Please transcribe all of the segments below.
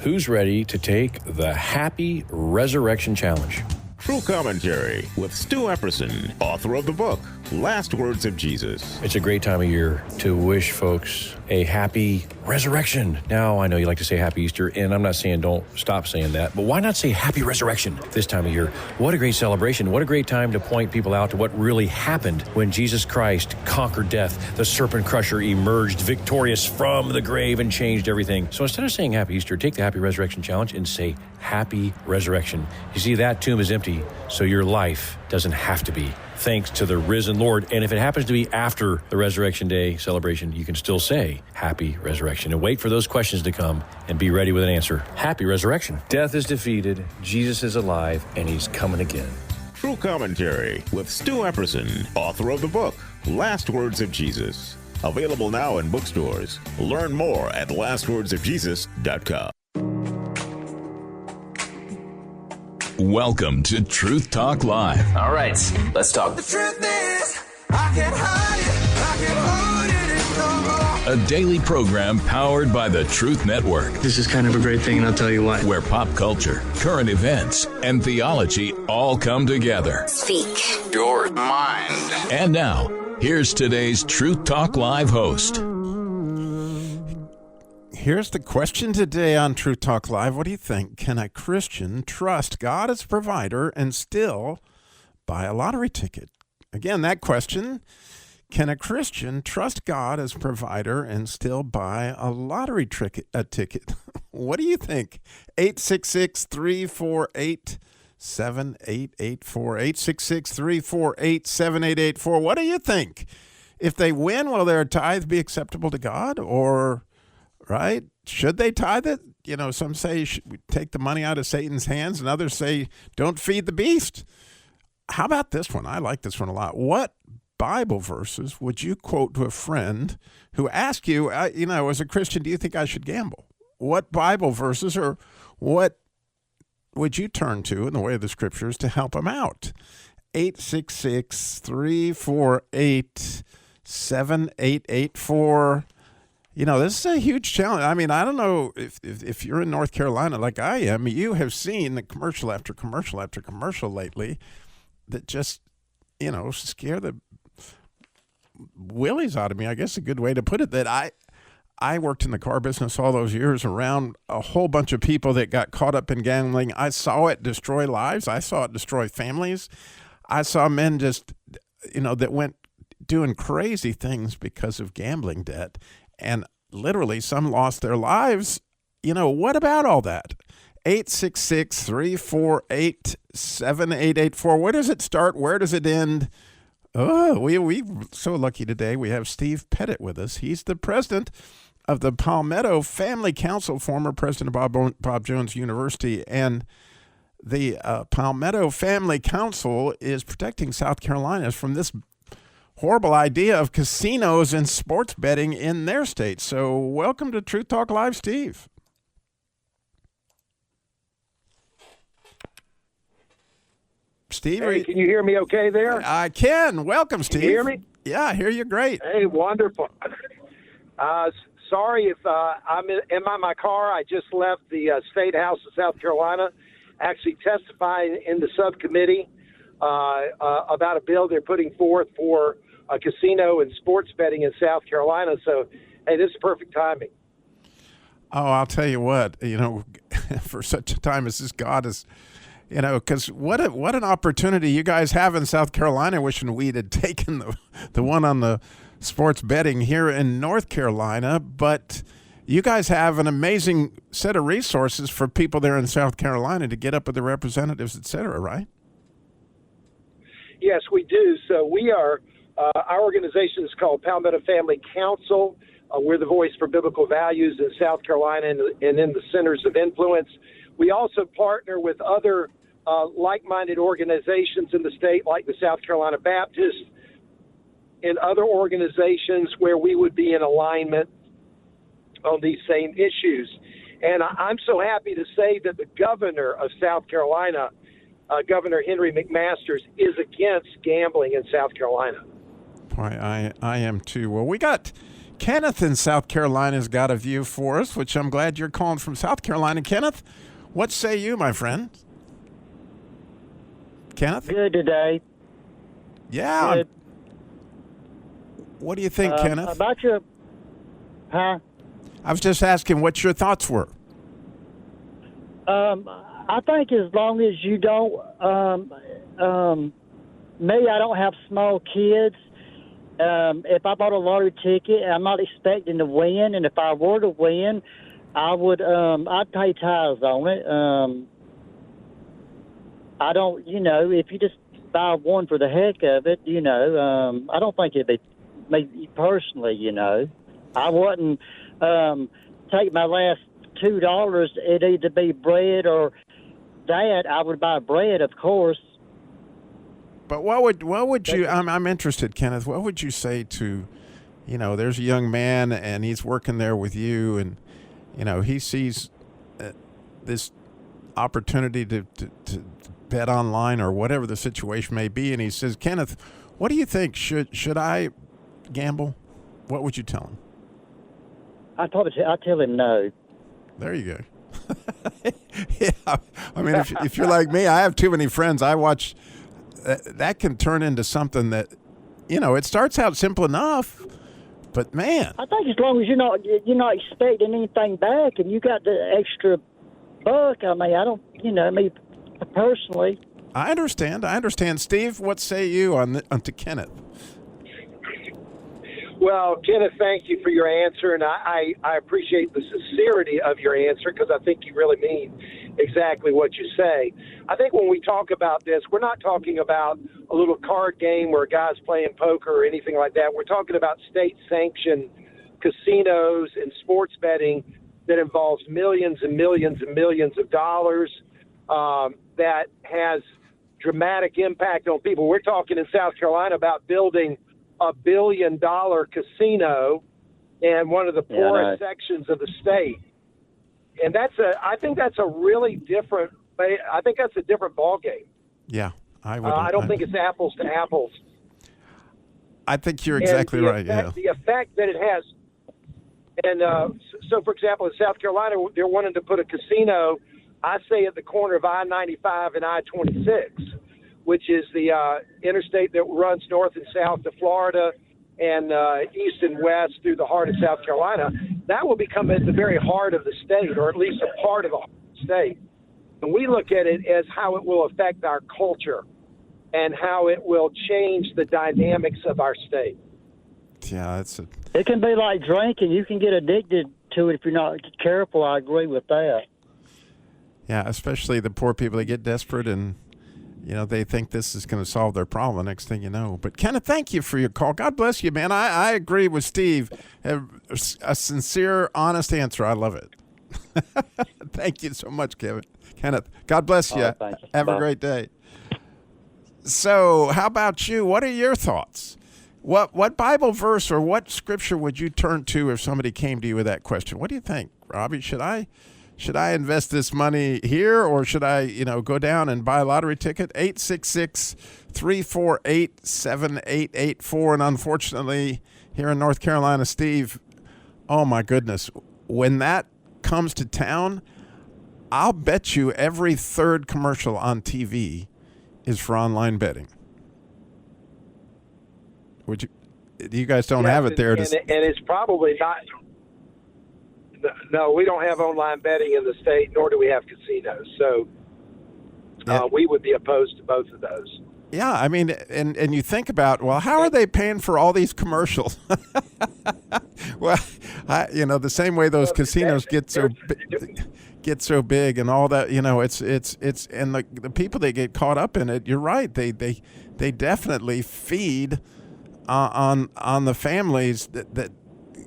Who's ready to take the Happy Resurrection Challenge? True Commentary with Stu Epperson, author of the book, Last Words of Jesus. It's a great time of year to wish folks a happy resurrection. Now, I know you like to say happy Easter, and I'm not saying don't stop saying that, but why not say happy resurrection this time of year? What a great celebration. What a great time to point people out to what really happened when Jesus Christ conquered death. The serpent crusher emerged victorious from the grave and changed everything. So instead of saying happy Easter, take the Happy Resurrection Challenge and say happy resurrection. You see, that tomb is empty, so your life doesn't have to be. Thanks to the risen Lord. And if it happens to be after the Resurrection Day celebration, you can still say happy resurrection and wait for those questions to come and be ready with an answer. Happy resurrection. Death is defeated, Jesus is alive, and he's coming again. True Commentary with Stu Epperson, author of the book, Last Words of Jesus. Available now in bookstores. Learn more at lastwordsofjesus.com. Welcome to Truth Talk Live. All right, let's talk. The truth is, I can't hide it, I can't hold it no more. A daily program powered by the Truth Network, This is kind of a great thing, and I'll tell you why. where pop culture, current events, and theology all come together. Speak Your mind. And now, here's today's Truth Talk Live host. Here's the question today on Truth Talk Live. What do you think? Can a Christian trust God as provider and still buy a lottery ticket? Again, that question, can a Christian trust God as provider and still buy a lottery ticket? What do you think? 866-348-7884. 866-348-7884. What do you think? If they win, will their tithe be acceptable to God, or... right? Should they tithe it? You know, some say we take the money out of Satan's hands, and others say don't feed the beast. How about this one? I like this one a lot. What Bible verses would you quote to a friend who asked you, as a Christian, do you think I should gamble? What Bible verses or what would you turn to in the way of the scriptures to help them out? 866-348-7884. This is a huge challenge. I mean, I don't know if you're in North Carolina like I am, you have seen the commercial after commercial after commercial lately that just, scare the willies out of me, I guess a good way to put it, that I worked in the car business all those years around a whole bunch of people that got caught up in gambling. I saw it destroy lives. I saw it destroy families. I saw men just, that went doing crazy things because of gambling debt. And literally, some lost their lives. What about all that? 866-348-7884. Where does it start? Where does it end? Oh, we're so lucky today. We have Steve Pettit with us. He's the president of the Palmetto Family Council, former president of Bob Jones University. And the Palmetto Family Council is protecting South Carolina from this horrible idea of casinos and sports betting in their state. So welcome to Truth Talk Live, Steve. Steve, hey, can you hear me okay there? I can. Welcome, Steve. Can you hear me? Yeah, I hear you great. Hey, wonderful. Sorry if I'm in my car. I just left the State House of South Carolina, actually testifying in the subcommittee about a bill they're putting forth for a casino and sports betting in South Carolina. So, hey, this is perfect timing. Oh, I'll tell you what, for such a time as this, God is, because what an opportunity you guys have in South Carolina, wishing we'd had taken the one on the sports betting here in North Carolina. But you guys have an amazing set of resources for people there in South Carolina to get up with the representatives, et cetera, right? Yes, we do. So we are, our organization is called Palmetto Family Council. We're the voice for biblical values in South Carolina and in the centers of influence. We also partner with other like-minded organizations in the state, like the South Carolina Baptist, and other organizations where we would be in alignment on these same issues. And I'm so happy to say that the governor of South Carolina, Governor Henry McMaster, is against gambling in South Carolina. Boy, I am too. Well, we got Kenneth in South Carolina's got a view for us, which I'm glad you're calling from South Carolina. Kenneth, what say you, my friend? Kenneth? Good today. Yeah. Good. What do you think, Kenneth? About your, huh? I was just asking what your thoughts were. I think as long as you don't, me, I don't have small kids. If I bought a lottery ticket, I'm not expecting to win, and if I were to win, I would, I'd pay tithes on it. I don't, if you just buy one for the heck of it, I don't think it'd be me personally, I wouldn't take my last $2. It'd either be bread or that. I would buy bread, of course. But what would you? I'm interested, Kenneth. What would you say to, there's a young man and he's working there with you, and he sees this opportunity to bet online or whatever the situation may be, and he says, Kenneth, what do you think? Should I gamble? What would you tell him? I'd tell him no. There you go. Yeah, I mean, if you're like me, I have too many friends. I watch. That can turn into something that, it starts out simple enough, but man. I think as long as you're not expecting anything back and you got the extra buck, I mean, I don't, me personally. I understand. Steve, what say you to Kenneth? Well, Kenneth, thank you for your answer, and I appreciate the sincerity of your answer because I think you really mean exactly what you say. I think when we talk about this, we're not talking about a little card game where a guy's playing poker or anything like that. We're talking about state-sanctioned casinos and sports betting that involves millions and millions and millions of dollars that has dramatic impact on people. We're talking in South Carolina about building $1 billion casino in one of the poorest sections of the state. And I think that's a really different, I think that's a different ballgame. Yeah, I would. I don't think it's apples to apples. I think you're exactly right, yeah. The effect that it has. And so, for example, in South Carolina, they're wanting to put a casino, I say, at the corner of I-95 and I-26, which is the interstate that runs north and south to Florida and east and west through the heart of South Carolina. That will become at the very heart of the state, or at least a part of the state. And we look at it as how it will affect our culture and how it will change the dynamics of our state. Yeah, it can be like drinking. You can get addicted to it if you're not careful. I agree with that. Yeah, especially the poor people. They get desperate and they think this is going to solve their problem. The next thing you know. But Kenneth, thank you for your call. God bless you, man. I agree with Steve. A sincere, honest answer. I love it. Thank you so much, Kenneth. God bless you. Thank you. Have a great day. So, how about you? What are your thoughts? What Bible verse or what scripture would you turn to if somebody came to you with that question? What do you think, Robbie? Should I invest this money here, or should I, go down and buy a lottery ticket? 866-348-7884. And unfortunately, here in North Carolina, Steve, oh my goodness, when that comes to town, I'll bet you every third commercial on TV is for online betting. You guys don't have it there. And it's probably not. No, we don't have online betting in the state, nor do we have casinos. So we would be opposed to both of those. Yeah, I mean, and you think about, well, how are they paying for all these commercials? Well, the same way those casinos get so big and all that, it's and the people that get caught up in it. You're right. They definitely feed on the families that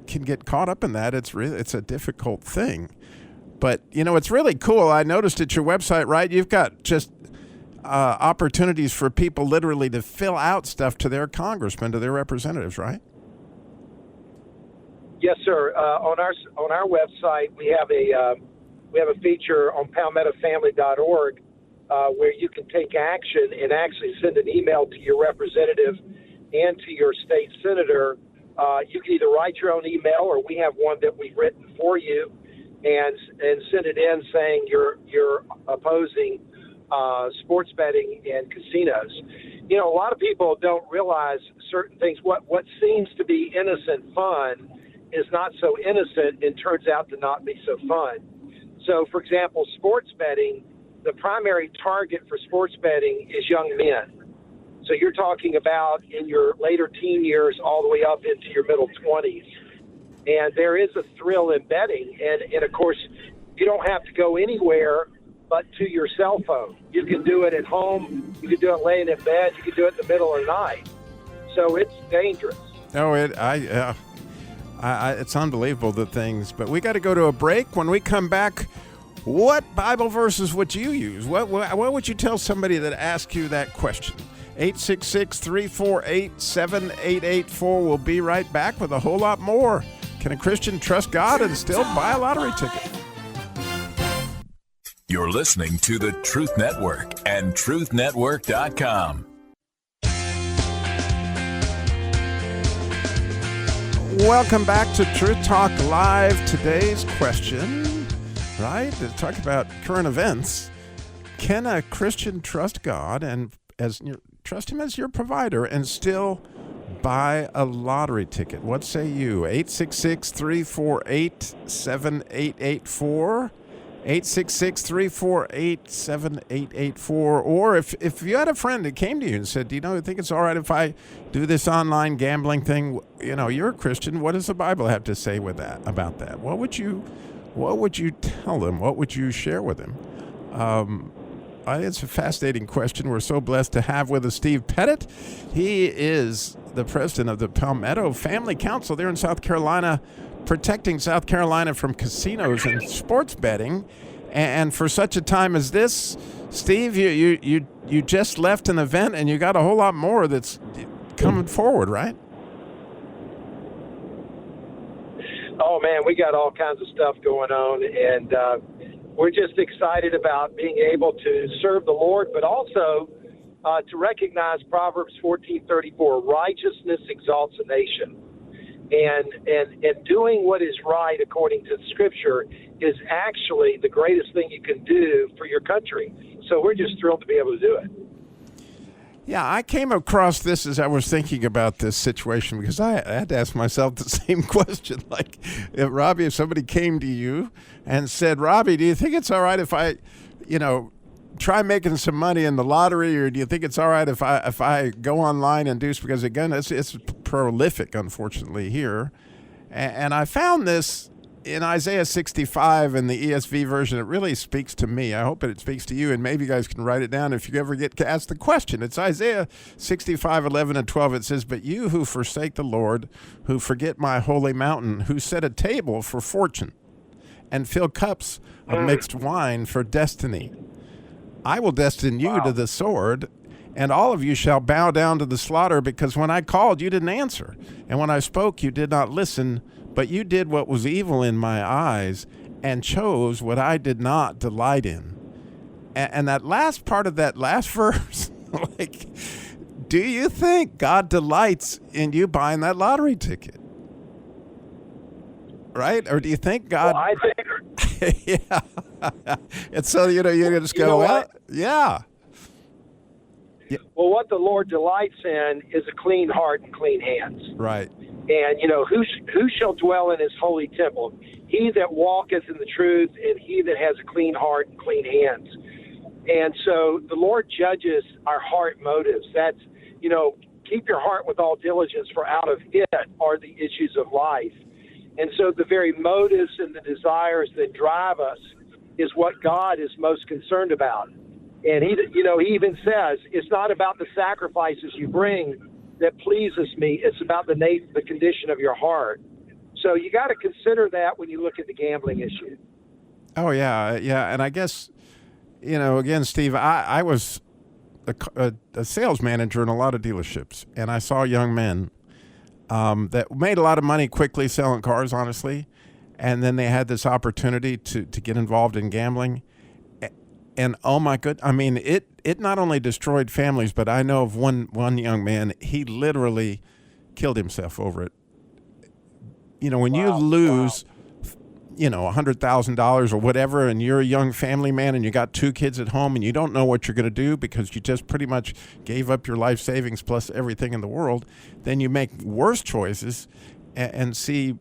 can get caught up in that. It's a difficult thing, but it's really cool. I noticed at your website, right? You've got just opportunities for people literally to fill out stuff to their congressmen, to their representatives, right? Yes, sir. On our website, we have a feature on palmettafamily.org where you can take action and actually send an email to your representative and to your state senator you can either write your own email, or we have one that we've written for you, and send it in saying you're opposing sports betting and casinos. You know, a lot of people don't realize certain things. What seems to be innocent fun is not so innocent and turns out to not be so fun. So, for example, sports betting, the primary target for sports betting is young men. So you're talking about in your later teen years all the way up into your middle 20s. And there is a thrill in betting. And of course, you don't have to go anywhere but to your cell phone. You can do it at home. You can do it laying in bed. You can do it in the middle of the night. So it's dangerous. Oh, it's unbelievable, the things. But we got to go to a break. When we come back, what Bible verses would you use? What would you tell somebody that asks you that question? 866-348-7884. We'll be right back with a whole lot more. Can a Christian trust God and still buy a lottery ticket? You're listening to the Truth Network and truthnetwork.com. Welcome back to Truth Talk Live. Today's question, right, to talk about current events. Can a Christian trust God and trust Him as your provider and still buy a lottery ticket? What say you? 866-348-7884. 866-348-7884. Or if you had a friend that came to you and said, do you know, I think it's all right if I do this online gambling thing? You know, you're a Christian. What does the Bible have to say about that? What would you tell them? What would you share with them? It's a fascinating question. We're so blessed to have with us Steve Pettit. He is the president of the Palmetto Family Council there in South Carolina, protecting South Carolina from casinos and sports betting. And for such a time as this, Steve, you just left an event and you got a whole lot more that's coming forward, right? Oh, man, we got all kinds of stuff going on, and we're just excited about being able to serve the Lord, but also to recognize Proverbs 14:34, righteousness exalts a nation. And doing what is right according to Scripture is actually the greatest thing you can do for your country. So we're just thrilled to be able to do it. Yeah, I came across this as I was thinking about this situation because I had to ask myself the same question. Like, if somebody came to you and said, Robbie, do you think it's all right if I, try making some money in the lottery, or do you think it's all right if I go online and do, because again, it's prolific, unfortunately, here. And I found this in Isaiah 65 in the ESV version. It really speaks to me. I hope it speaks to you, and maybe you guys can write it down if you ever get asked the question. It's Isaiah 65, 11 and 12. It says, but you who forsake the Lord, who forget my holy mountain, who set a table for fortune and fill cups of mixed wine for destiny, I will destine you to the sword, and all of you shall bow down to the slaughter, because when I called, you didn't answer. And when I spoke, you did not listen, but you did what was evil in my eyes and chose what I did not delight in. And that last part of that last verse, like, do you think God delights in you buying that lottery ticket? Right? Or do you think God... Well, I think... yeah. And so, you just go, well, yeah. Well, what the Lord delights in is a clean heart and clean hands. Right. And, who shall dwell in his holy temple? He that walketh in the truth, and he that has a clean heart and clean hands. And so the Lord judges our heart motives. That's, keep your heart with all diligence, for out of it are the issues of life. And so the very motives and the desires that drive us is what God is most concerned about. And he even says, it's not about the sacrifices you bring that pleases me. It's about the condition of your heart. So you got to consider that when you look at the gambling issue. Oh, yeah. Yeah. And I guess, again, Steve, I was a sales manager in a lot of dealerships, and I saw young men that made a lot of money quickly selling cars, honestly. And then they had this opportunity to get involved in gambling. And oh my goodness, I mean, it not only destroyed families, but I know of one young man, he literally killed himself over it. when you lose, $100,000 or whatever, and you're a young family man and you got 2 kids at home and you don't know what you're going to do because you just pretty much gave up your life savings plus everything in the world, then you make worse choices and see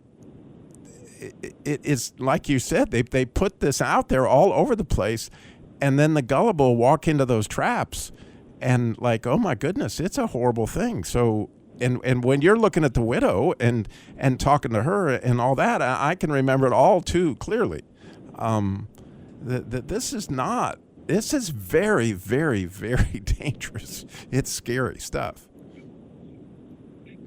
it's like you said, they put this out there all over the place, and then the gullible walk into those traps and like, oh my goodness, it's a horrible thing. So And when you're looking at the widow and talking to her and all that, I can remember it all too clearly. That this is very, very, very dangerous. It's scary stuff.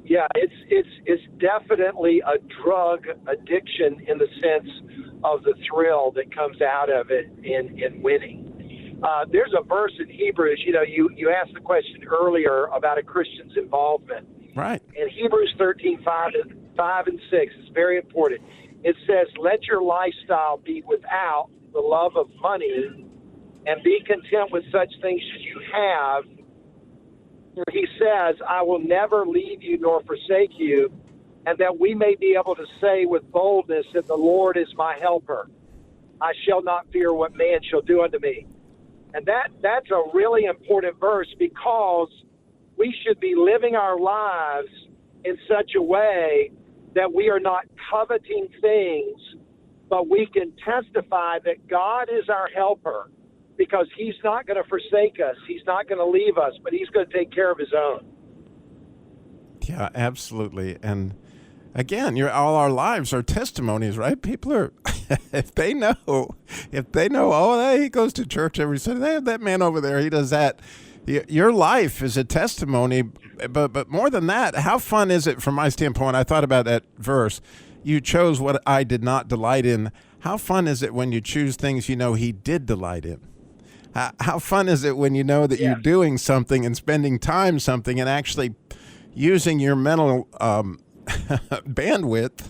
Yeah, it's definitely a drug addiction in the sense of the thrill that comes out of it in winning. There's a verse in Hebrews. You asked the question earlier about a Christian's involvement. Right. In Hebrews 13:5 and 6, it's very important. It says, let your lifestyle be without the love of money and be content with such things as you have. For he says, I will never leave you nor forsake you, and that we may be able to say with boldness that the Lord is my helper. I shall not fear what man shall do unto me. And that's a really important verse, because we should be living our lives in such a way that we are not coveting things, but we can testify that God is our helper, because he's not going to forsake us. He's not going to leave us, but he's going to take care of his own. Yeah, absolutely. And again, all our lives are testimonies, right? People are, if they know, oh, he goes to church every Sunday, that man over there, he does that. Your life is a testimony, but more than that, how fun is it from my standpoint? I thought about that verse. You chose what I did not delight in. How fun is it when you choose things he did delight in? How fun is it when you know that you're doing something and spending time something and actually using your mental bandwidth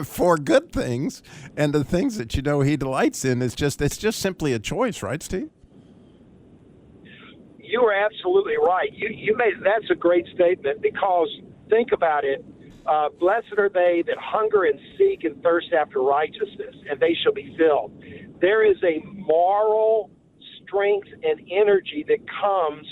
for good things, and the things that he delights in it's just simply a choice, right, Steve? You are absolutely right. You made that's a great statement, because think about it. Blessed are they that hunger and seek and thirst after righteousness, and they shall be filled. There is a moral strength and energy that comes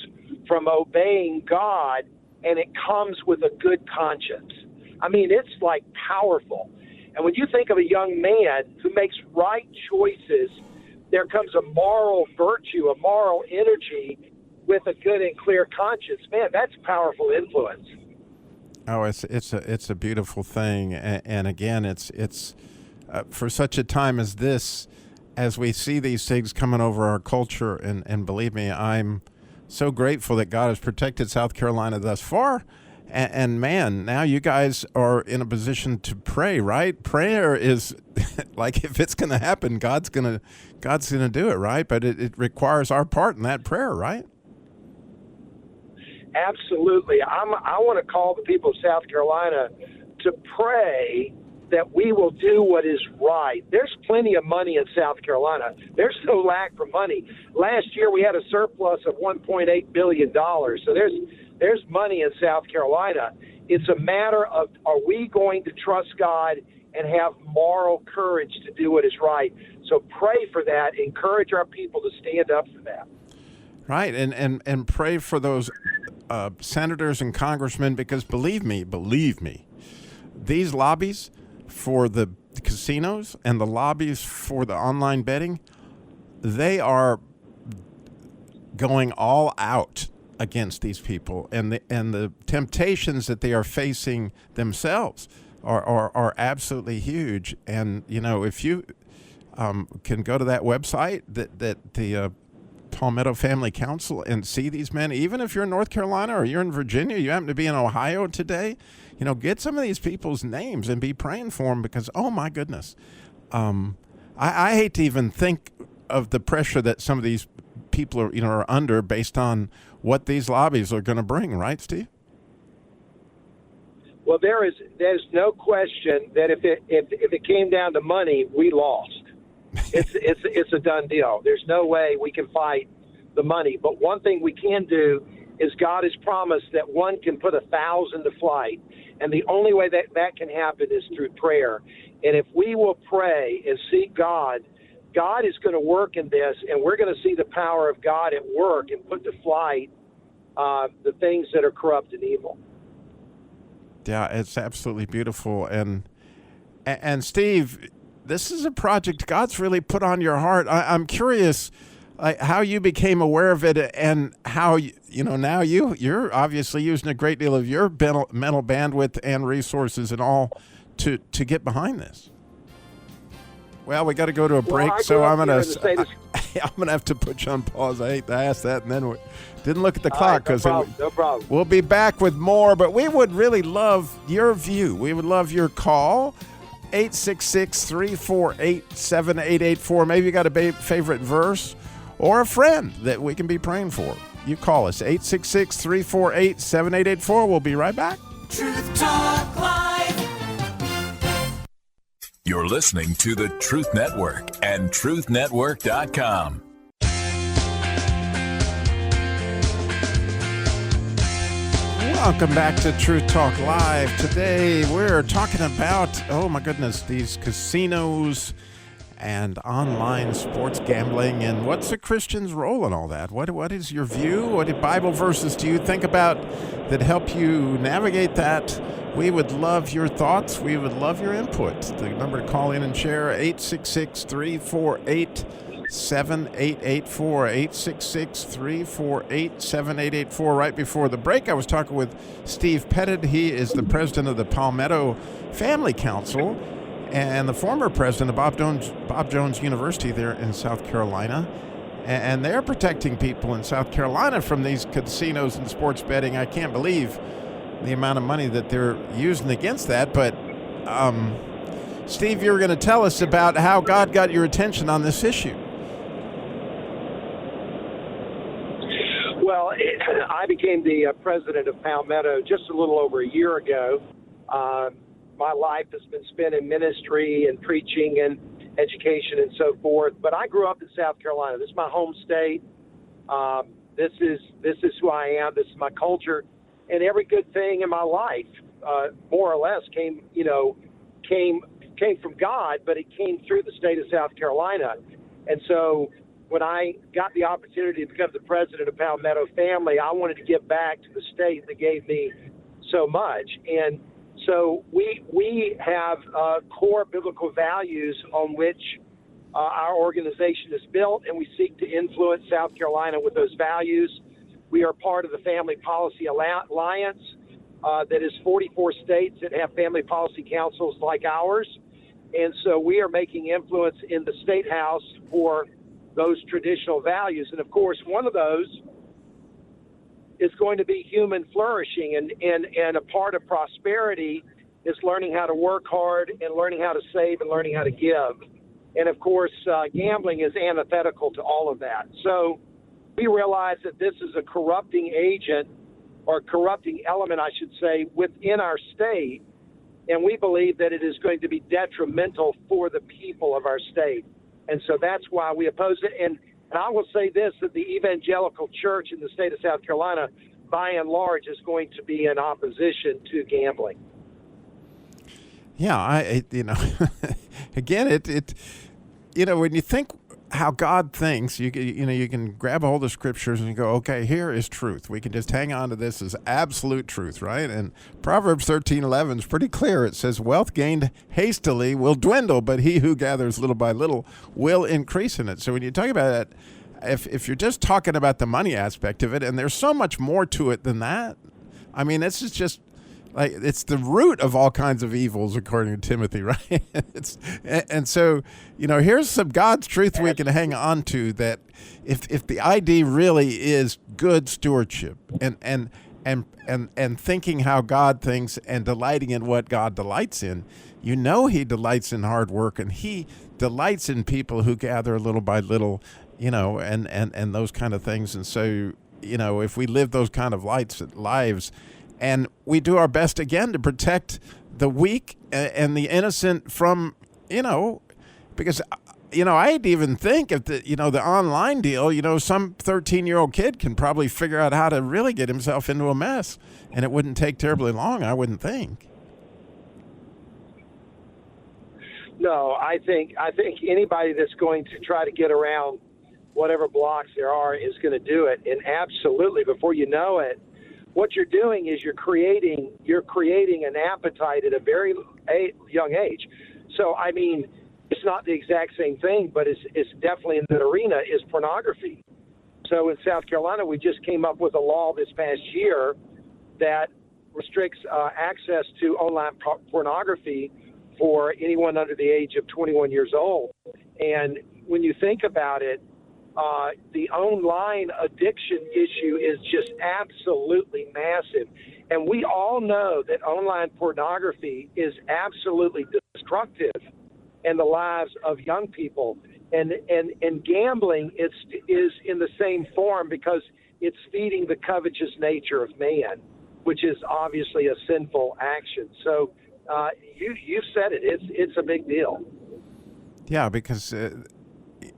from obeying God, and it comes with a good conscience. I mean, it's like powerful. And when you think of a young man who makes right choices, there comes a moral virtue, a moral energy with a good and clear conscience. Man, that's powerful influence. Oh, it's a beautiful thing, and again, it's for such a time as this, as we see these things coming over our culture, and believe me, I'm so grateful that God has protected South Carolina thus far, and man, now you guys are in a position to pray, right? Prayer is like, if it's going to happen, God's gonna do it, right? But it requires our part in that prayer, right? Absolutely. I want to call the people of South Carolina to pray that we will do what is right. There's plenty of money in South Carolina. There's no lack for money. Last year we had a surplus of $1.8 billion. So there's money in South Carolina. It's a matter of, are we going to trust God and have moral courage to do what is right? So pray for that. Encourage our people to stand up for that. Right, and pray for those senators and congressmen, because believe me, these lobbies for the casinos and the lobbies for the online betting, they are going all out against these people, and the temptations that they are facing themselves are absolutely huge. And if you can go to that website that the Palmetto Family Council and see these men, even if you're in North Carolina or you're in Virginia, you happen to be in Ohio today, get some of these people's names and be praying for them, because, oh my goodness, I hate to even think of the pressure that some of these people are under based on what these lobbies are going to bring, right, Steve? Well, there's no question that if it came down to money, we lost. It's a done deal. There's no way we can fight the money. But one thing we can do is God has promised that one can put 1,000 to flight. And the only way that can happen is through prayer. And if we will pray and seek God, God is going to work in this, and we're going to see the power of God at work and put to flight the things that are corrupt and evil. Yeah, it's absolutely beautiful. And Steve, this is a project God's really put on your heart. I'm curious how you became aware of it, and how now you're obviously using a great deal of your mental bandwidth and resources and all to get behind this. Well, we got to go to a break, so I'm gonna have to put you on pause. I hate to ask that, and then we didn't look at the clock because no problem. We'll be back with more, but we would really love your view. We would love your call. 866-348-7884. Maybe you got a favorite verse or a friend that we can be praying for. You call us, 866-348-7884. We'll be right back. Truth Talk Live. You're listening to the Truth Network and truthnetwork.com. Welcome back to Truth Talk Live. Today we're talking about, oh my goodness, these casinos and online sports gambling, and what's a Christian's role in all that? What is your view? What Bible verses do you think about that help you navigate that? We would love your thoughts. We would love your input. The number to call in and share, 866-348-7884, 866-348-7884. Right before the break, I was talking with Steve Pettit. He is the president of the Palmetto Family Council and the former president of Bob Jones University there in South Carolina. And they're protecting people in South Carolina from these casinos and sports betting. I can't believe the amount of money that they're using against that. But Steve, you were going to tell us about how God got your attention on this issue. Well, I became the president of Palmetto just a little over a year ago. My life has been spent in ministry and preaching and education and so forth. But I grew up in South Carolina. This is my home state. This is who I am. This is my culture. And every good thing in my life, more or less, came from God, but it came through the state of South Carolina. And so when I got the opportunity to become the president of Palmetto Family, I wanted to give back to the state that gave me so much. And so we have core biblical values on which our organization is built, and we seek to influence South Carolina with those values. We are part of the Family Policy Alliance that is 44 states that have family policy councils like ours. And so we are making influence in the State House for those traditional values. And, of course, one of those is going to be human flourishing. And a part of prosperity is learning how to work hard and learning how to save and learning how to give. And, of course, gambling is antithetical to all of that. So we realize that this is a corrupting agent, or corrupting element, I should say, within our state, and we believe that it is going to be detrimental for the people of our state. And so that's why we oppose it. And I will say this, that the evangelical church in the state of South Carolina, by and large, is going to be in opposition to gambling. Yeah, again, when you think how God thinks, you can grab a hold of scriptures and you go, okay, here is truth. We can just hang on to this as absolute truth, right? And Proverbs 13:11 is pretty clear. It says, wealth gained hastily will dwindle, but he who gathers little by little will increase in it. So when you talk about that, if you're just talking about the money aspect of it, and there's so much more to it than that. I mean, this is just like, it's the root of all kinds of evils, according to Timothy, right? And so, here's some God's truth we can hang on to, that if the ID really is good stewardship and thinking how God thinks and delighting in what God delights in, he delights in hard work, and he delights in people who gather little by little, and those kind of things. And so, if we live those kind of lives, and we do our best, again, to protect the weak and the innocent from, because I'd even think if the online deal, some 13-year-old kid can probably figure out how to really get himself into a mess, and it wouldn't take terribly long, I wouldn't think. No, I think anybody that's going to try to get around whatever blocks there are is going to do it. And absolutely, before you know it, what you're doing is you're creating an appetite at a very young age. So, I mean, it's not the exact same thing, but it's definitely in that arena is pornography. So in South Carolina, we just came up with a law this past year that restricts access to online pornography for anyone under the age of 21 years old. And when you think about it, the online addiction issue is just absolutely massive. And we all know that online pornography is absolutely destructive in the lives of young people. And gambling is in the same form because it's feeding the covetous nature of man, which is obviously a sinful action. So you said it. It's a big deal. Yeah, because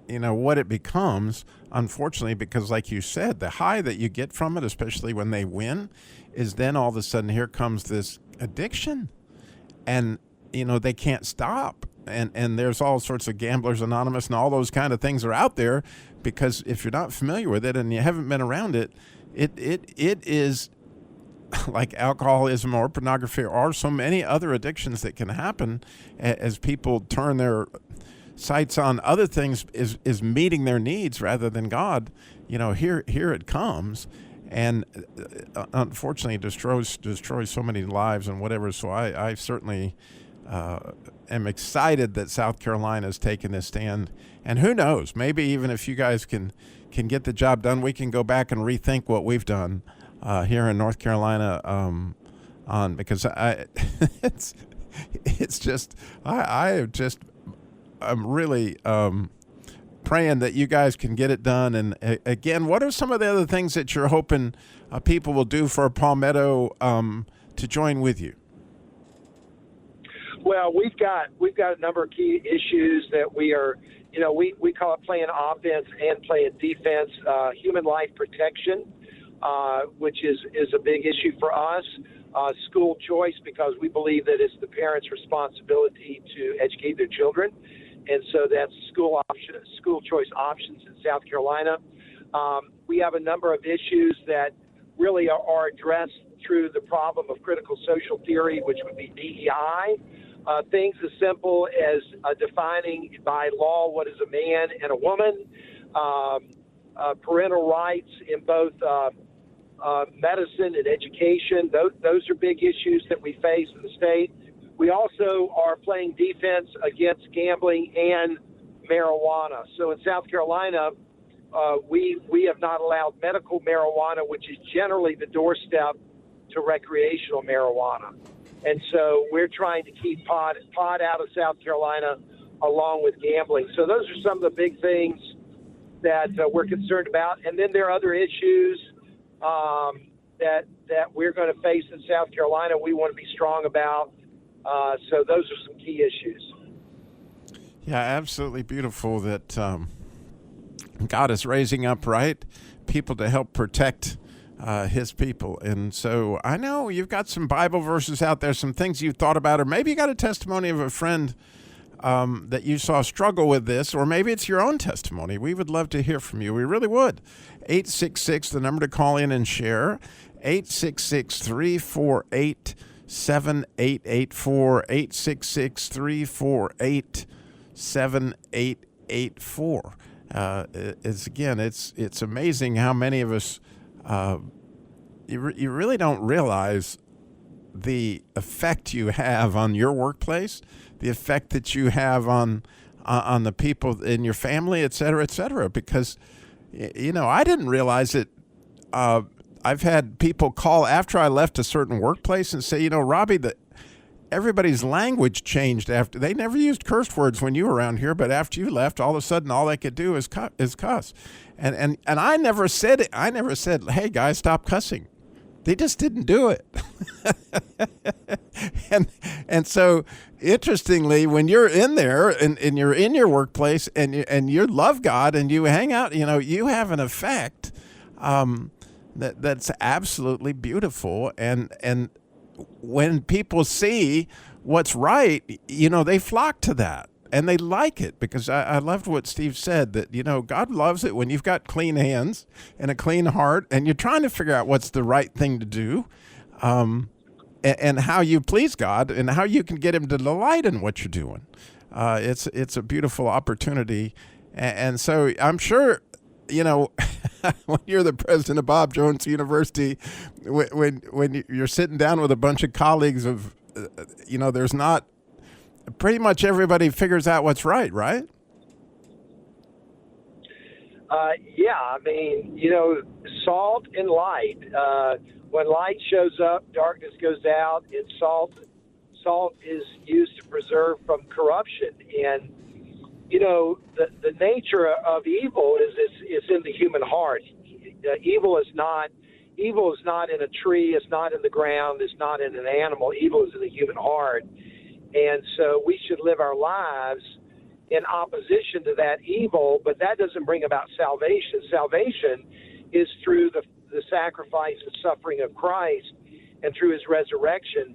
what it becomes, unfortunately, because like you said, the high that you get from it, especially when they win, is then all of a sudden here comes this addiction, and they can't stop. And there's all sorts of Gamblers Anonymous and all those kind of things are out there, because if you're not familiar with it and you haven't been around it, it is like alcoholism or pornography or so many other addictions that can happen as people turn their sights on other things is meeting their needs rather than God. Here it comes, and unfortunately destroys so many lives and whatever. So I certainly am excited that South Carolina has taken this stand, and who knows, maybe even if you guys can get the job done, we can go back and rethink what we've done here in North Carolina because I'm really praying that you guys can get it done. And again, what are some of the other things that you're hoping people will do for Palmetto to join with you? Well, we've got a number of key issues that we are, we call it playing offense and playing defense. Human life protection, which is a big issue for us. School choice, because we believe that it's the parents' responsibility to educate their children. And so that's school choice options in South Carolina. We have a number of issues that really are addressed through the problem of critical social theory, which would be DEI. Things as simple as defining by law what is a man and a woman, parental rights in both medicine and education. Those are big issues that we face in the state. We also are playing defense against gambling and marijuana. So in South Carolina, we have not allowed medical marijuana, which is generally the doorstep to recreational marijuana. And so we're trying to keep pot out of South Carolina along with gambling. So those are some of the big things that we're concerned about. And then there are other issues that we're going to face in South Carolina we want to be strong about. So those are some key issues. Yeah, absolutely beautiful that God is raising up, people to help protect his people. And so I know you've got some Bible verses out there, some things you've thought about, or maybe you got a testimony of a friend that you saw struggle with this, or maybe it's your own testimony. We would love to hear from you. We really would. 866, the number to call in and share, 866-348-7884, 866-348-7884. It's amazing how many of us, you really don't realize the effect you have on your workplace, the effect that you have on the people in your family, et cetera, because, I didn't realize it. I've had people call after I left a certain workplace and say, Robbie, everybody's language changed after. They never used curse words when you were around here, but after you left, all of a sudden, all they could do is cuss. And I never said it. I never said, hey, guys, stop cussing. They just didn't do it. and so interestingly, when you're in there and you're in your workplace and you love God and you hang out, you have an effect that's absolutely beautiful. And when people see what's right, they flock to that. And they like it because I loved what Steve said, that, God loves it when you've got clean hands and a clean heart and you're trying to figure out what's the right thing to do, and how you please God and how you can get him to delight in what you're doing. It's a beautiful opportunity. And so I'm sure, when you're the president of Bob Jones University, when you're sitting down with a bunch of colleagues of, there's not, pretty much everybody figures out what's right, right? Yeah, I mean, salt and light. When light shows up, darkness goes out, and salt is used to preserve from corruption. And, the nature of evil is in the human heart. Evil is not in a tree, it's not in the ground, it's not in an animal. Evil is in the human heart. And so we should live our lives in opposition to that evil, but that doesn't bring about salvation. Salvation is through the sacrifice and suffering of Christ and through his resurrection.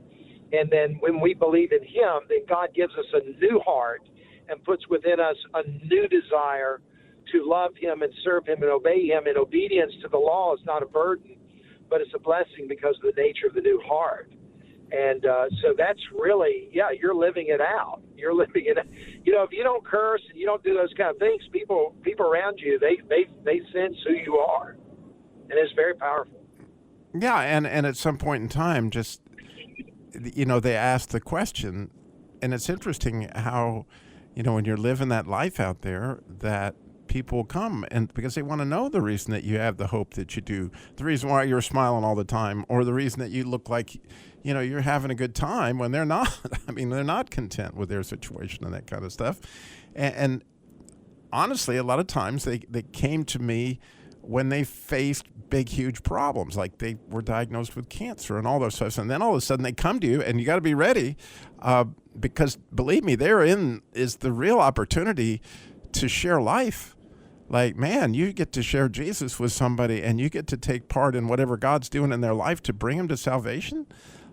And then when we believe in him, then God gives us a new heart and puts within us a new desire to love him and serve him and obey him. And obedience to the law is not a burden, but it's a blessing because of the nature of the new heart. And so that's really, you're living it out. You're living it. If you don't curse and you don't do those kind of things, people around you, they sense who you are, and it's very powerful. Yeah, and at some point in time, just they ask the question, and it's interesting how, when you're living that life out there, that people come and because they want to know the reason that you have the hope that you do, the reason why you're smiling all the time, or the reason that you look like you're having a good time when they're not. I mean, they're not content with their situation and that kind of stuff. And honestly, a lot of times they came to me when they faced big, huge problems, like they were diagnosed with cancer and all those stuff. And then all of a sudden they come to you, and you got to be ready because, believe me, therein is the real opportunity to share life. Like, man, you get to share Jesus with somebody, and you get to take part in whatever God's doing in their life to bring them to salvation.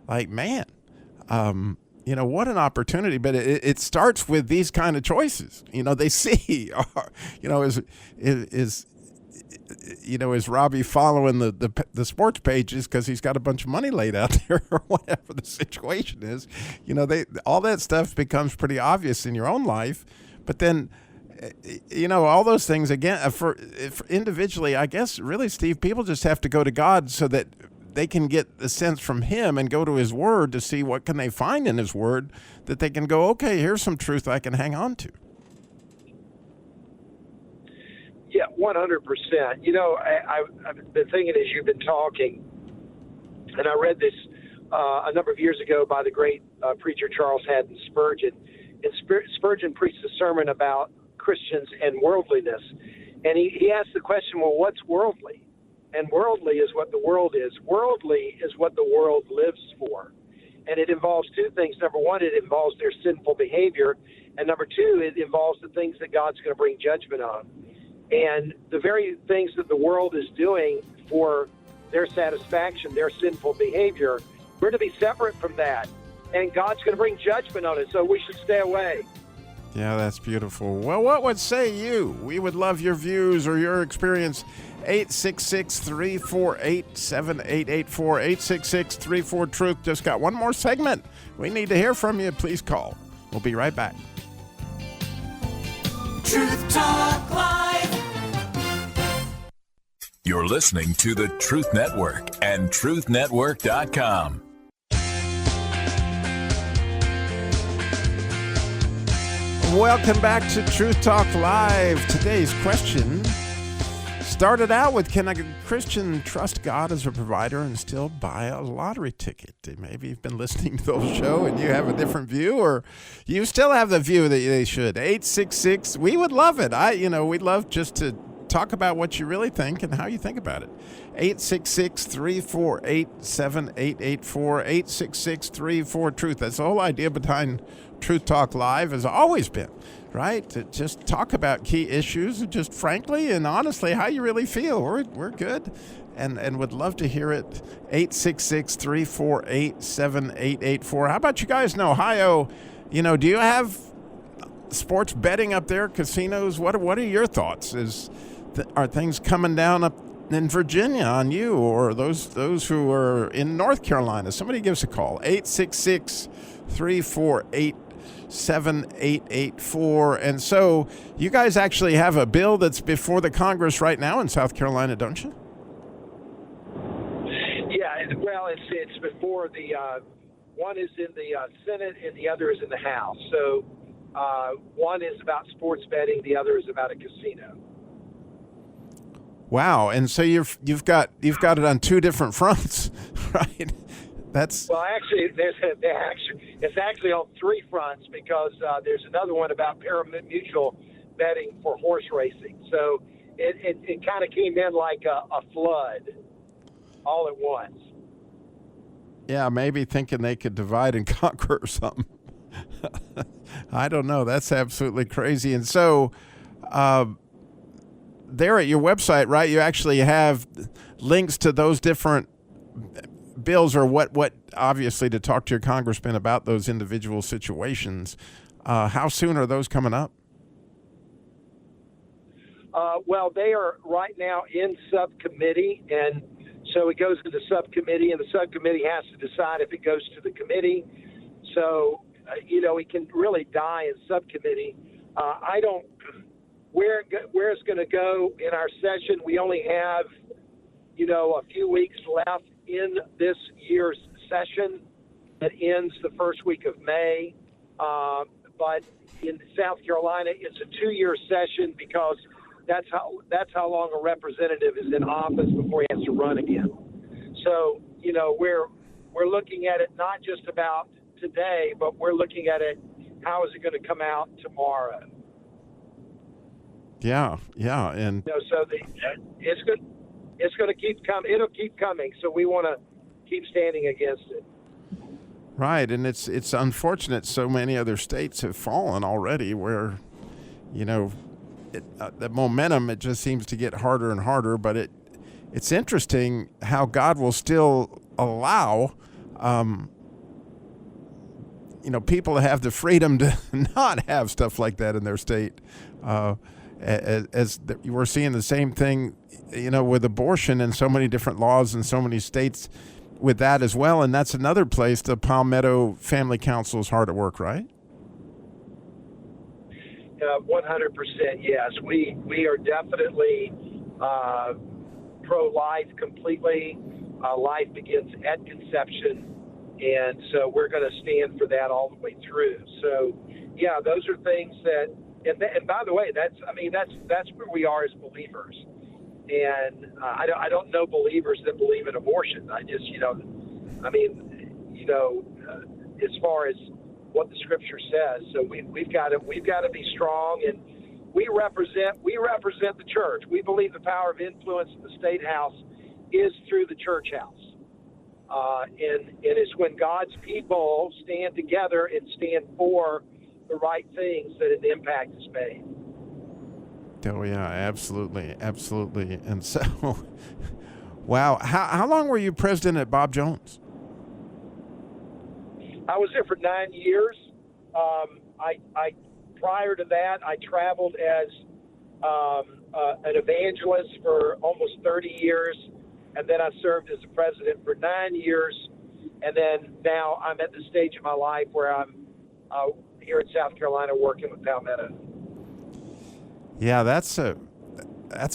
Like, man, what an opportunity. But it starts with these kind of choices. They see, is Robbie following the sports pages because he's got a bunch of money laid out there, or whatever the situation is. All that stuff becomes pretty obvious in your own life. But then, all those things, again, for individually, I guess, really, Steve, people just have to go to God so that they can get the sense from him and go to his word to see what can they find in his word that they can go, okay, here's some truth I can hang on to. Yeah, 100%. I've been thinking as you've been talking, and I read this a number of years ago by the great preacher Charles Haddon Spurgeon. And Spurgeon preached a sermon about Christians and worldliness. And he asked the question, well, what's worldly? And worldly is what the world is. Worldly is what the world lives for. And it involves two things. Number one, it involves their sinful behavior. And number two, it involves the things that God's going to bring judgment on. And the very things that the world is doing for their satisfaction, their sinful behavior, we're to be separate from that. And God's going to bring judgment on it, so we should stay away. Yeah, that's beautiful. Well, what would say you? We would love your views or your experience. 866-348-7884, 866-34-TRUTH. Just got one more segment. We need to hear from you. Please call. We'll be right back. Truth Talk Live. You're listening to the Truth Network and truthnetwork.com. Welcome back to Truth Talk Live. Today's question started out with, can a Christian trust God as a provider and still buy a lottery ticket? Maybe you've been listening to the show and you have a different view, or you still have the view that they should. 866, we would love it. We'd love just to talk about what you really think and how you think about it. 866-348-7884, 866-34-TRUTH. That's the whole idea behind Truth Talk Live has always been, right? To just talk about key issues, just frankly and honestly how you really feel. We're good, and would love to hear it. 866-348-7884. How about you guys in Ohio? Do you have sports betting up there, casinos? What are your thoughts? Are things coming down up in Virginia on you, or those who are in North Carolina? Somebody give us a call. 866-348-7884. And so you guys actually have a bill that's before the Congress right now in South Carolina, don't you? Yeah, well, it's before the one is in the Senate and the other is in the House. So one is about sports betting, the other is about a casino. Wow, and so you've got it on two different fronts, right? Well, actually, it's actually on three fronts, because there's another one about pari-mutuel betting for horse racing. So it kind of came in like a flood, all at once. Yeah, maybe thinking they could divide and conquer or something. I don't know. That's absolutely crazy. And so, there at your website, right, you actually have links to those different bills, or what obviously to talk to your congressman about those individual situations. How soon are those coming up? Well, they are right now in subcommittee, and so it goes to the subcommittee, and the subcommittee has to decide if it goes to the committee. So, it can really die in subcommittee. I don't... Where it's going to go in our session, we only have, a few weeks left in this year's session that ends the first week of May. But in South Carolina, it's a 2-year session, because that's how long a representative is in office before he has to run again. So, we're looking at it not just about today, but we're looking at it, how is it going to come out tomorrow? Yeah, and so it's going to keep coming. It'll keep coming. So we want to keep standing against it. Right, and it's unfortunate so many other states have fallen already, where the momentum, it just seems to get harder and harder. But it's interesting how God will still allow people to have the freedom to not have stuff like that in their state. As we're seeing the same thing, with abortion and so many different laws in so many states with that as well. And that's another place the Palmetto Family Council is hard at work, right? 100%, yes. We are definitely pro-life completely. Life begins at conception, and so we're going to stand for that all the way through. So, yeah, those are things that. And by the way, that's where we are as believers. And I don't know believers that believe in abortion. I just, as far as what the Scripture says. So we've got to be strong, and we represent the church. We believe the power of influence in the State House is through the church house. And it's when God's people stand together and stand for the right things that an impact is made. Oh yeah, absolutely. And so, wow, how long were you president at Bob Jones? I was there for 9 years. I prior to that, I traveled as an evangelist for almost 30 years, and then I served as the president for 9 years, and then now I'm at the stage of my life where I'm here in South Carolina working with Palmetto. Yeah, that's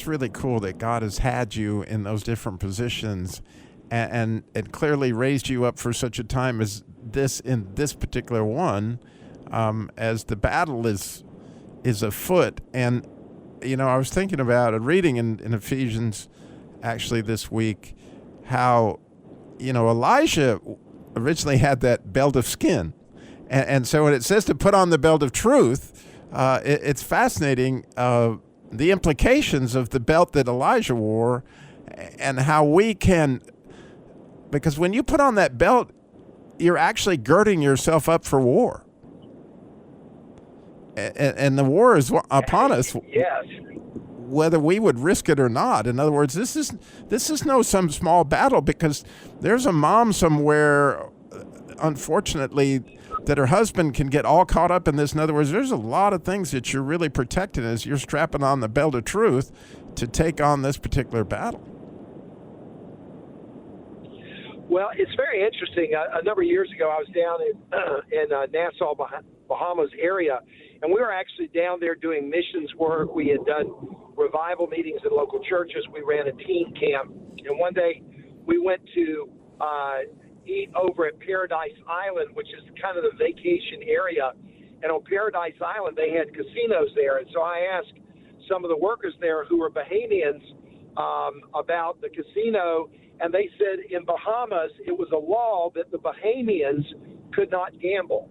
really cool that God has had you in those different positions, and clearly raised you up for such a time as this, in this particular one, as the battle is afoot. And I was thinking about reading in Ephesians actually this week how Elijah originally had that belt of skin. And so when it says to put on the belt of truth, it's fascinating the implications of the belt that Elijah wore, and how we can, because when you put on that belt, you're actually girding yourself up for war. and the war is upon us. Yes. Whether we would risk it or not. In other words, this is no some small battle, because there's a mom somewhere, unfortunately, that her husband can get all caught up in this. In other words, there's a lot of things that you're really protecting as you're strapping on the belt of truth to take on this particular battle. Well, it's very interesting. A number of years ago, I was down in Nassau, Bahamas area, and we were actually down there doing missions work. We had done revival meetings in local churches. We ran a teen camp, and one day we went to eat over at Paradise Island, which is kind of the vacation area. And on Paradise Island, they had casinos there. And so I asked some of the workers there who were Bahamians about the casino, and they said in Bahamas it was a law that the Bahamians could not gamble.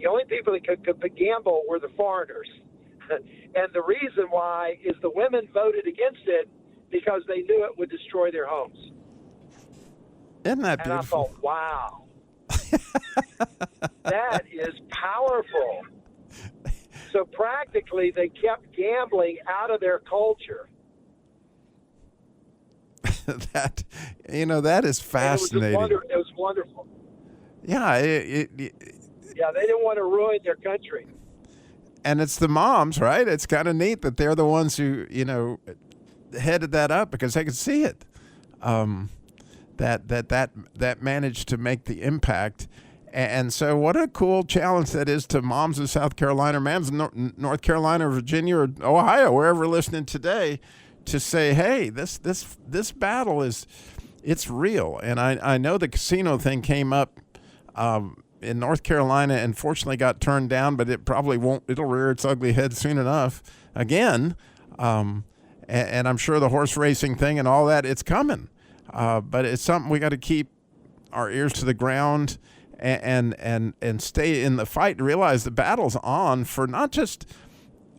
The only people that could gamble were the foreigners. And the reason why is the women voted against it because they knew it would destroy their homes. Isn't that beautiful? And I thought, wow, that is powerful. So practically they kept gambling out of their culture. That is fascinating. It was wonderful. Yeah, Yeah, they didn't want to ruin their country. And it's the moms, right? It's kind of neat that they're the ones who, headed that up because they could see it. That managed to make the impact. And so what a cool challenge that is to moms in South Carolina, moms in North Carolina, Virginia, or Ohio, wherever listening today, to say, hey, this battle it's real. And I know the casino thing came up in North Carolina and fortunately got turned down, but it probably won't. It'll rear its ugly head soon enough again. And I'm sure the horse racing thing and all that, it's coming. But it's something we got to keep our ears to the ground and stay in the fight and realize the battle's on for not just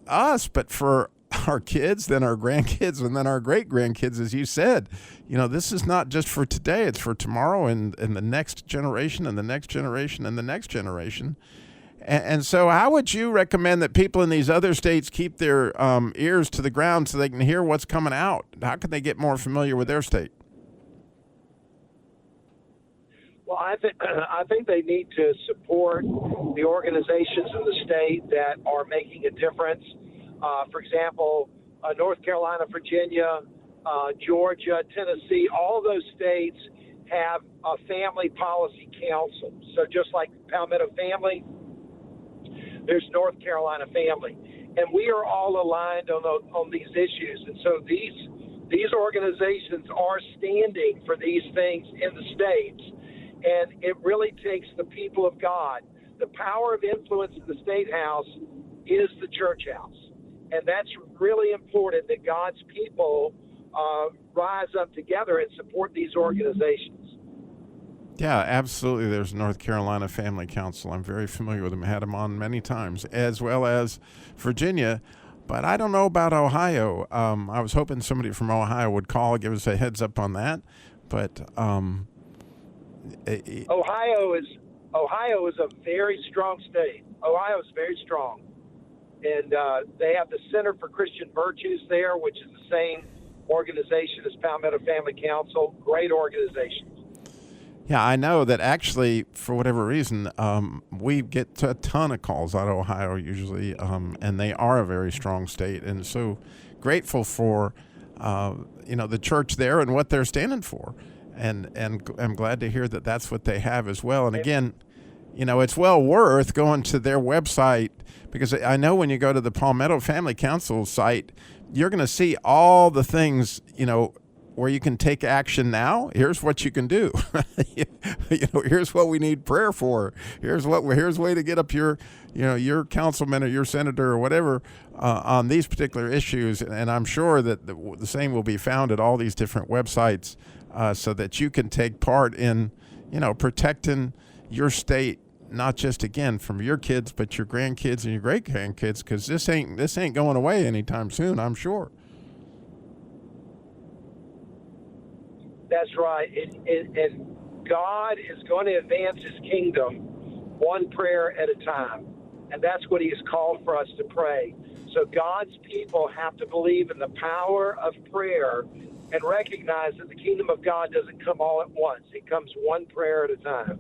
us, but for our kids, then our grandkids, and then our great-grandkids, as you said. This is not just for today. It's for tomorrow and the next generation and the next generation and the next generation. And so how would you recommend that people in these other states keep their ears to the ground so they can hear what's coming out? How can they get more familiar with their state? Well, I think they need to support the organizations in the state that are making a difference. For example, North Carolina, Virginia, Georgia, Tennessee, all those states have a family policy council. So just like Palmetto Family, there's North Carolina Family. And we are all aligned on these issues. And so these organizations are standing for these things in the states. And it really takes the people of God. The power of influence in the State House is the church house. And that's really important that God's people rise up together and support these organizations. Yeah, absolutely. There's North Carolina Family Council. I'm very familiar with them. I had them on many times, as well as Virginia. But I don't know about Ohio. I was hoping somebody from Ohio would call, give us a heads up on that. But Ohio is a very strong state. Ohio is very strong. And they have the Center for Christian Virtues there, which is the same organization as Palmetto Family Council. Great organization. Yeah, I know that actually, for whatever reason, we get a ton of calls out of Ohio usually, and they are a very strong state. And so grateful for, the church there and what they're standing for. And I'm glad to hear that that's what they have as well. And again, it's well worth going to their website, because I know when you go to the Palmetto Family Council site, you're going to see all the things, where you can take action now. Here's what you can do. Here's what we need prayer for. Here's a way to get up your councilman or your senator or whatever on these particular issues. And I'm sure that the same will be found at all these different websites so that you can take part in, protecting your state, not just again from your kids, but your grandkids and your great grandkids, because this ain't going away anytime soon, I'm sure. That's right. And God is going to advance his kingdom one prayer at a time. and that's what he has called for us to pray. So God's people have to believe in the power of prayer and recognize that the kingdom of God doesn't come all at once. It comes one prayer at a time.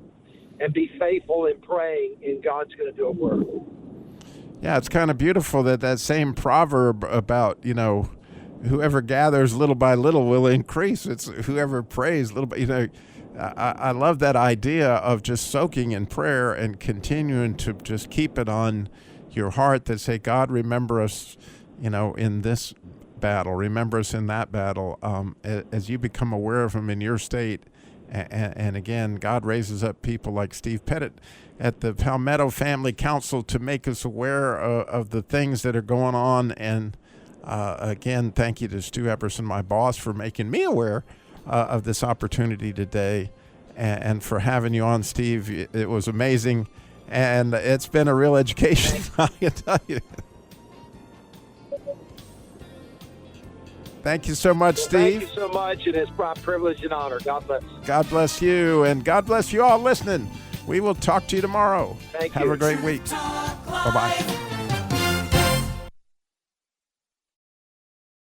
And be faithful in praying, and God's going to do a work. Yeah, it's kind of beautiful that same proverb about, whoever gathers little by little will increase. It's whoever prays little by, I love that idea of just soaking in prayer and continuing to just keep it on your heart that say, God, remember us, in this battle, remember us in that battle. As you become aware of them in your state, and again, God raises up people like Steve Pettit at the Palmetto Family Council to make us aware of the things that are going on. And again, thank you to Stu Epperson, my boss, for making me aware of this opportunity today, and for having you on, Steve. It was amazing, and it's been a real education, I can tell you. Thank you so much, Steve. Thank you so much, and it's my privilege and honor. God bless. God bless you, and God bless you all listening. We will talk to you tomorrow. Thank you. Have a great week. Bye-bye.